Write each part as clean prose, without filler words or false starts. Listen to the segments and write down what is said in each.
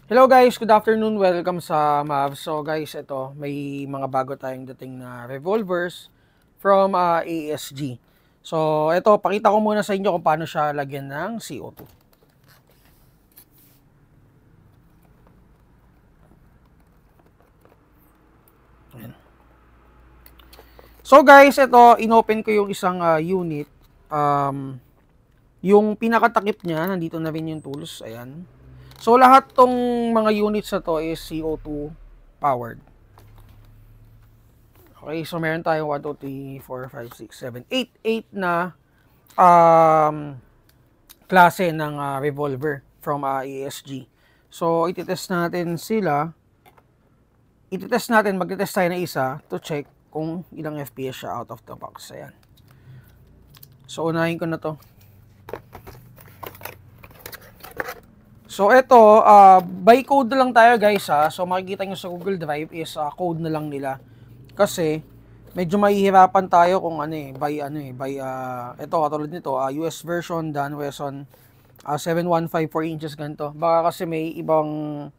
Hello guys, good afternoon. Welcome sa Mavs. So guys, ito may mga bago tayong dating na revolvers from ASG. So ito, pakita ko muna sa inyo kung paano siya lagyan ng CO2. Ayan. So guys, ito inopen ko yung isang unit. Yung pinakatakip niya, nandito na rin yung tools. Ayan. So lahat tong mga units na to is CO2 powered. Okay, so meron tayong 1, 2, 3, 4, 5, 6, 7, 8 na klase ng revolver from ASG. So, ititest natin sila. Ititest natin, magtitest tayo na isa to check kung ilang FPS siya out of the box. Ayan. So, unahin ko na to. So, ito, by code na lang tayo guys ha. So, makikita nyo sa Google Drive is code na lang nila. Kasi, medyo mahihirapan tayo kung ito katulad nito, US version, Dan Wesson 715 4 inches ganito. Baka kasi may ibang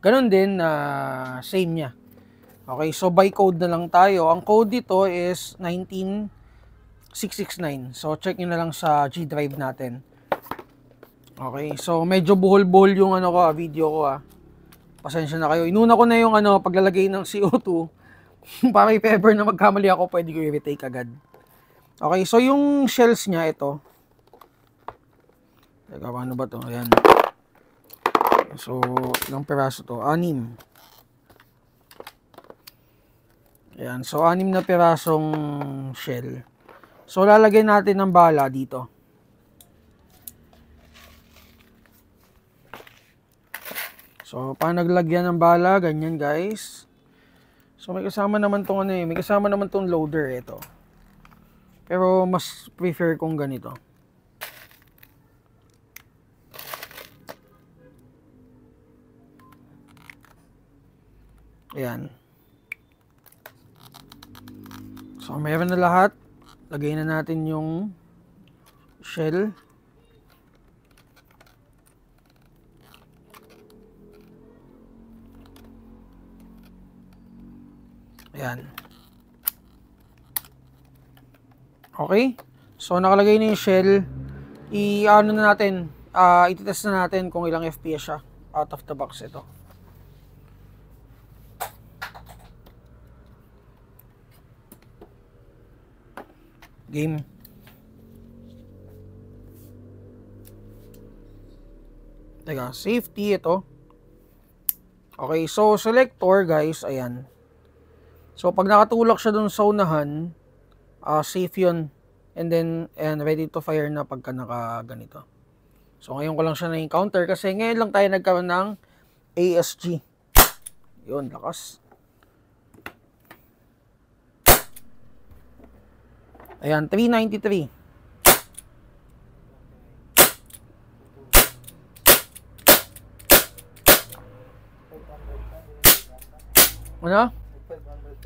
ganun din na same niya. Okay, so by code na lang tayo. Ang code dito is 19669. So check niyo na lang sa G Drive natin. Okay, so medyo buhol-buhol yung video ko Pasensya na kayo. Inuna ko na yung paglalagay ng CO2 para if ever na magkamali ako, pwede ko i-retake agad. Okay, so yung shells niya ito. Teka, paano ba to? Ayan. So, ilang peraso to? 6. Ayan. So, 6 na perasong shell. So, lalagay natin ng bala dito. So, paano naglagyan ng bala? Ganyan, guys. So, may kasama naman tong may kasama naman tong loader ito. Pero, mas prefer kong ganito. Ayan. So, meron na lahat. Lagay na natin yung shell. Ayan. Okay. So, nakalagay na yung shell. I-ano na natin. Ititest na natin kung ilang FPS siya out of the box ito. Game. Teka, safety ito. Okay, so selector guys, ayan. So pag nakatulak siya dun sa unahan, safe yun. And then, ayan, ready to fire na pagka naka ganito. So ngayon ko lang siya na-encounter kasi ngayon lang tayo nagkaroon ng ASG. Yun, lakas. Ayan, 393. Ano?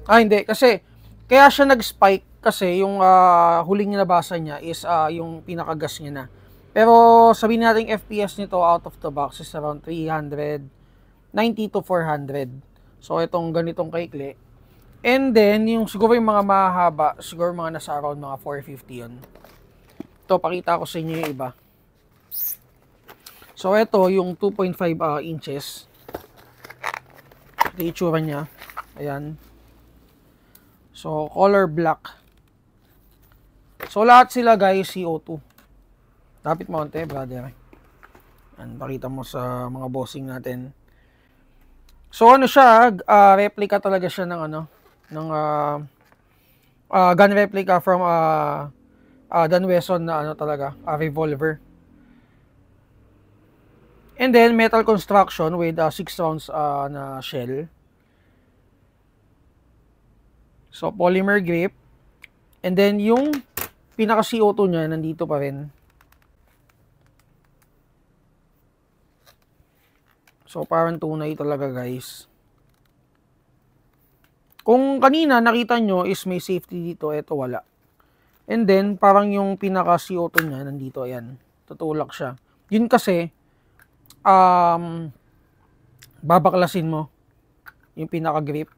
Hindi. Kasi, kaya siya nag-spike kasi yung huling nabasa niya is yung pinakagas niya na. Pero, sabihin natin FPS nito out of the box is around 390 to 400. So, itong ganitong kaikli. And then, yung siguro yung mga mahaba, siguro mga nasa around mga 450 yun. Ito, pakita ko sa inyo yung iba. So, ito, yung 2.5 inches. Ito yung itsura niya. Ayan. So, color black. So, lahat sila guys, CO2. Lapit mo konti, brother. Ayan, pakita mo sa mga bossing natin. So, ano siya, replica talaga siya ng ng gun replica from Dan Wesson na talaga, revolver. And then metal construction with 6 rounds na shell. So polymer grip. And then yung pinaka CO2 niya nandito pa rin. So parang tunay talaga guys. Kung kanina nakita nyo is may safety dito, eto wala. And then, parang yung pinaka CO2 niya, nandito, ayan. Tutulak siya. Yun kasi, babaklasin mo yung pinaka-grip.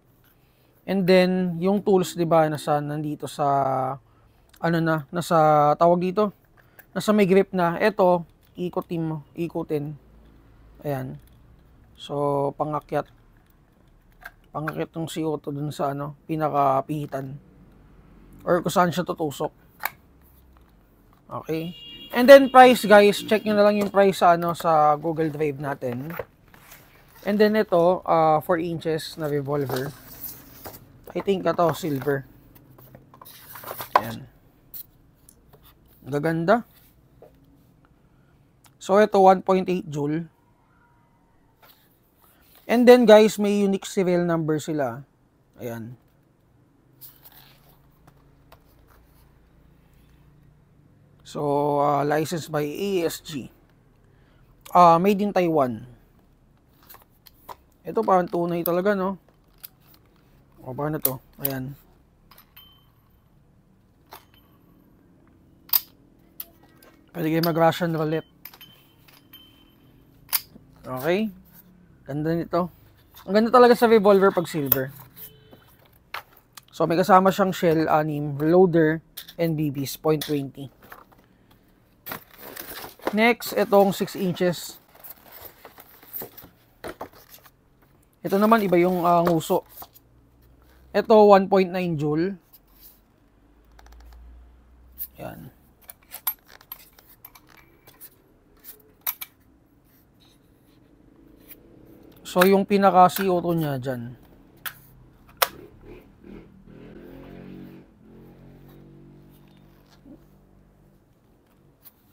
And then, yung tools, di ba, nandito sa, nasa, tawag dito, nasa may grip na. Ito, ikutin. Ayan. So, pangakyat ng CO2 dun sa, pinaka-pihitan. Or kung saan siya tutusok. Okay. And then, price, guys, check nyo na lang yung price sa, sa Google Drive natin. And then, ito, 4 inches na revolver. I think ito, silver. Ayan. Gaganda. So, ito, 1.8 joule. And then, guys, may unique serial number sila. Ayan. So, licensed by ASG. Made in Taiwan. Ito, parang tunay talaga, no? O, paano to? Ayan. Pwede kayo mag-Russian roulette. Okay. Ganda nito. Ang ganda talaga sa revolver pag silver. So, may kasama siyang shell, 6, loader, and BBs, .20. Next, itong 6 inches. Ito naman, iba yung nguso. Ito, 1.9 joule. Yan. So, yung pinaka-CO2 niya dyan.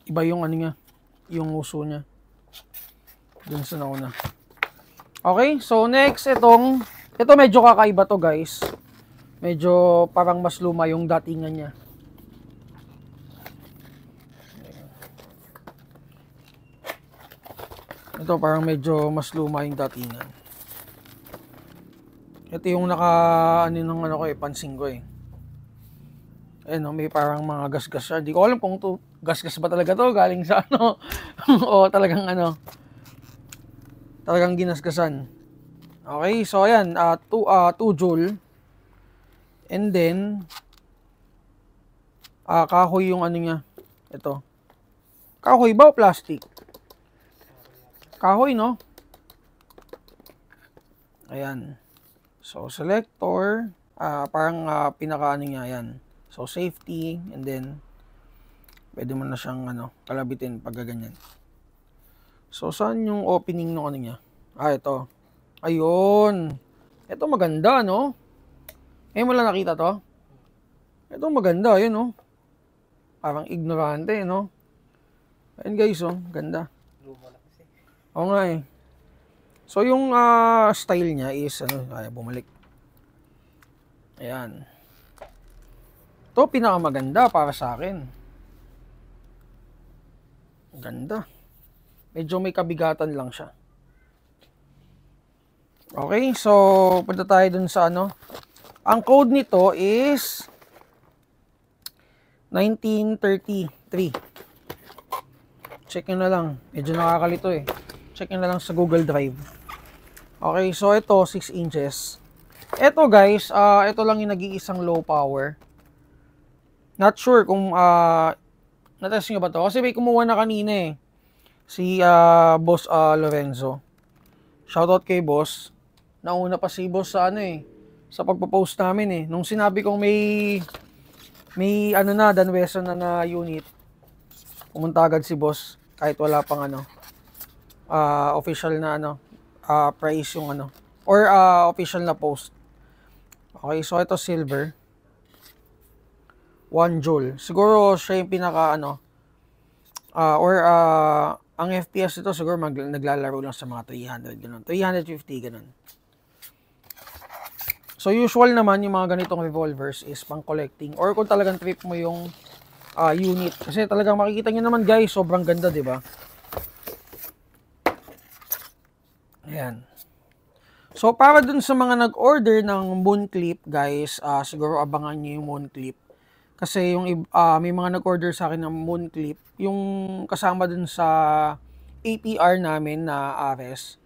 Iba yung niya, yung uso niya. Dun sa nauna. Okay, so next, ito medyo kakaiba to, guys. Medyo parang mas luma yung datingan niya. Ito parang medyo mas luma yung datingan. Ito yung pansin ko eh. Ayun, may parang mga gasgas siya. Di ko alam kung to gasgas ba talaga to, galing sa o talagang talagang ginasgasan. Okay, so ayan, 2 joule. And then, kahoy yung niya. Ito. Kahoy ba o plastic? Kahoy, no? Ayan. So, selector. Parang pinaka niya, ayan. So, safety. And then, pwede mo na siyang kalabitin pag ganyan. So, saan yung opening ng niya? Ito. Ayun. Ito maganda, no? Ngayon mo lang nakita to? Ito maganda, yun, no? Parang ignorante, no? Ayun, guys, oh. Ganda. Oo nga, eh. So, yung style niya is, bumalik. Ayan. Ito, pinakamaganda para sa akin. Ganda. Medyo may kabigatan lang siya. Okay, so punta tayo dun sa Ang code nito is 1933. Check nyo na lang. Medyo nakakalito eh. Check nyo na lang sa Google Drive. Okay, so ito 6 inches. Ito guys, ito lang yung nag-iisang low power. Not sure kung natest nyo ba to? Kasi may kumuha na kanina eh. Si Boss Lorenzo. Shoutout kay Boss. Nauna pa si Boss sa sa pagpo-post namin eh. Nung sinabi kong may Dan Wesson na unit, pumunta agad si Boss kahit wala pang official na price yung or official na post. Okay, so ito silver. 1 joule. Siguro siya yung pinaka ang FPS ito siguro naglalaro lang sa mga 300 ganun. 350 ganun. So usual naman yung mga ganitong revolvers is pang collecting or kung talagang trip mo yung unit. Kasi talagang makikita nyo naman guys, sobrang ganda, di ba? Ayan. So para dun sa mga nag-order ng moon clip guys, siguro abangan nyo yung moon clip. Kasi yung may mga nag-order sa akin ng moon clip, yung kasama dun sa APR namin na Ares.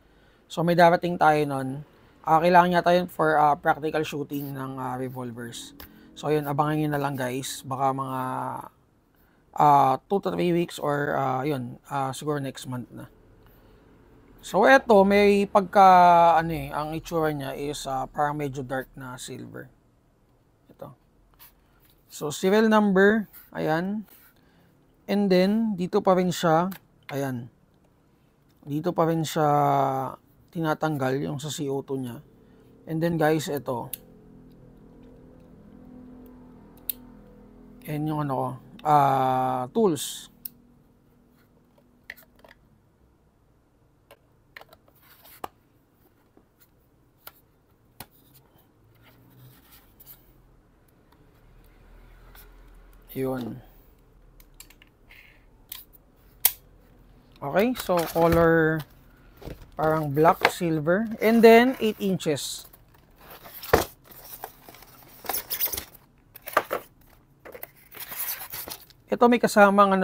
So may darating tayo nun. Kailangan niya tayo for practical shooting ng revolvers. So yun, abangan nyo na lang guys. Baka mga 2 to 3 weeks or siguro next month na. So eto, may pagka ang itsura niya is parang medyo dark na silver. Ito. So serial number, ayan. And then dito pa rin siya, ayan. Dito pa rin siya tinatanggal yung sa CO2 niya. And then guys, ito. Yan yung tools. Yun. Okay, so color parang black, silver, and then 8 inches. Ito may kasamang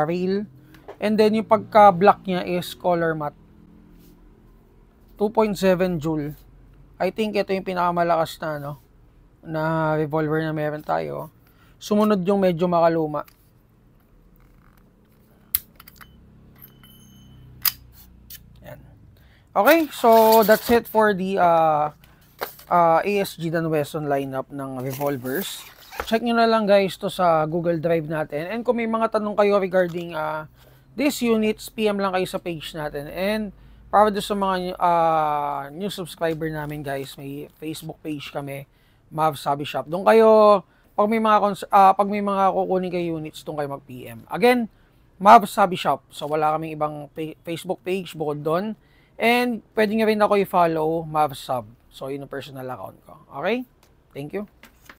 rail, and then yung pagka-black niya is color matte. 2.7 joule. I think ito yung pinakamalakas na na revolver na meron tayo. Sumunod yung medyo makaluma. Okay, so that's it for the ASG Dan Wesson lineup ng revolvers. Check nyo na lang guys to sa Google Drive natin. And kung may mga tanong kayo regarding these units, PM lang kayo sa page natin. And para doon sa mga new subscriber namin guys, may Facebook page kami, Mavs Hobby Shop. Doon kayo, pag may mga kukunin kayo units, doon kayo mag-PM. Again, Mavs Hobby Shop. So wala kaming ibang Facebook page bukod doon. And pwede nyo rin ako i-follow Mavs Sub. So yun ang personal account ko. Okay? Thank you.